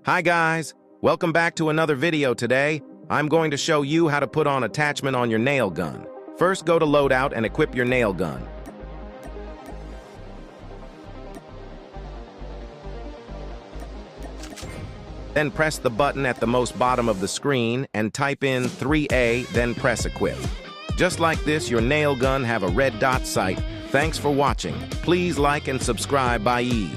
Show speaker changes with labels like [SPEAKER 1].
[SPEAKER 1] Hi guys, welcome back to another video today. I'm going to show you how to put on attachment on your nail gun. First, go to loadout and equip your nail gun. Then press the button at the most bottom of the screen and type in 3A, then press equip. Just like this, your nail gun have a red dot sight. Thanks for watching. Please like and subscribe. Bye.